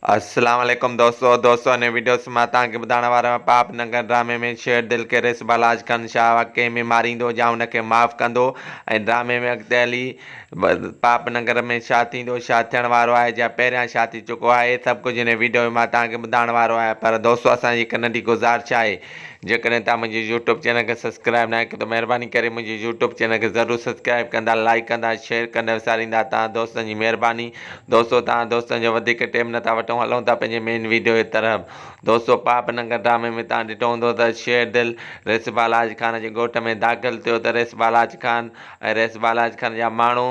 अस्सलाम वालेकुम दोस्तों ने वीडियोस में तव्हांखे ॿुधाइण वारो आहियां पाप नंगर ड्रामे में शेर दिल खे रिसबाल आज खान छा वाक़ई में मारींदो या हुनखे माफ़ कंदो ऐं ड्रामे में अॻिते हली पाप नगर में छा थींदो छा थियण वारो आहे या पहिरियां छा थी चुको आहे सभु कुझु हिन वीडियो में मां तव्हांखे ॿुधाइण वारो आहियां। पर दोस्तों असांजी हिकु नंढी गुज़ारिश आहे, जेकॾहिं तव्हां मुंहिंजी यूट्यूब चैनल खे सब्सक्राइब न कयो त महिरबानी करे मुंहिंजी यूट्यूब चैनल खे ज़रूरु सब्सक्राइब कंदा, लाइक कंदा, शेयर कंदा, विसारींदा तव्हां दोस्तनि जी महिरबानी। दोस्तों तव्हां दोस्तनि जो वधीक टाइम नथा वठूं, हलूं था पंहिंजे मेन वीडियो जी तरफ़। दोस्तों पाप नंगर ड्रामे में तव्हां ॾिठो हूंदो त शेर दिल रिसबाल आज खान जे ॻोठ में दाख़िल थियो त रिसबाल आज खान ऐं रिसबाल आज खान जा माण्हू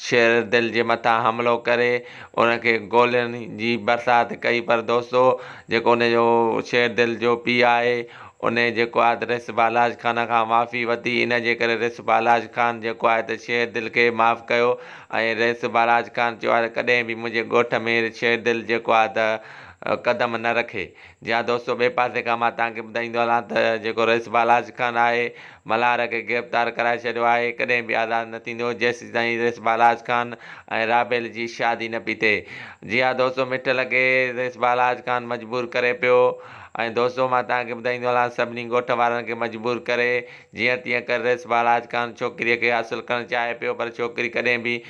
शेर दिल जे मथां हमिलो करे उनखे गोलियुनि जी बरसाति कई। पर दोस्तों जेको उनजो शेर दिल जो पीउ आहे उन जेको आहे त रिसबाल आज खान खां माफ़ी वरिती, इन जे करे रिसबाल आज खान जेको आहे त शेर दिल खे माफ़ कयो ऐं रिसबाल आज खान चयो आहे त कॾहिं बि मुंहिंजे ॻोठ में शेर दिल जेको आहे त क़दम न रखे। या दोस्तों ॿिए पासे खां मां तव्हांखे ॿुधाईंदो हलां त जेको रिसबाल आज खान आहे मल्हार खे गिरफ़्तार कराए छॾियो आहे, कॾहिं बि आज़ादु न थींदो जेसि ताईं रिसबाल आज खान ऐं राबेल जी शादी न पई थिए। जी हा दोस्तों, मिठ लॻे रिसबाल आज खान मजबूर करे पियो ऐं दोस्तों मां तव्हांखे ॿुधाईंदो हलां सभिनी ॻोठ वारनि खे मजबूर करे जीअं तीअं करे रिसबाल आज खान छोकिरीअ खे हासिलु करणु चाहे पियो, पर छोकिरी कॾहिं बि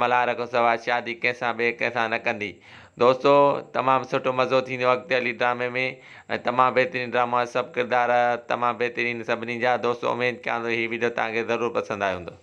मल्हार खां सवाइ शादी कंहिंसां ॿिए कंहिंसां न कंदी। दोस्तों तमामु सुठो मज़ो थींदो अॻिते हली ड्रामे में ऐं तमामु बहितरीनु ड्रामा, सभु किरदार तमामु बहितरीनु सभिनी जा। दोस्तों उमेदु कयां थो हीअ वीडियो तव्हांखे ज़रूरु पसंदि आयो हूंदो।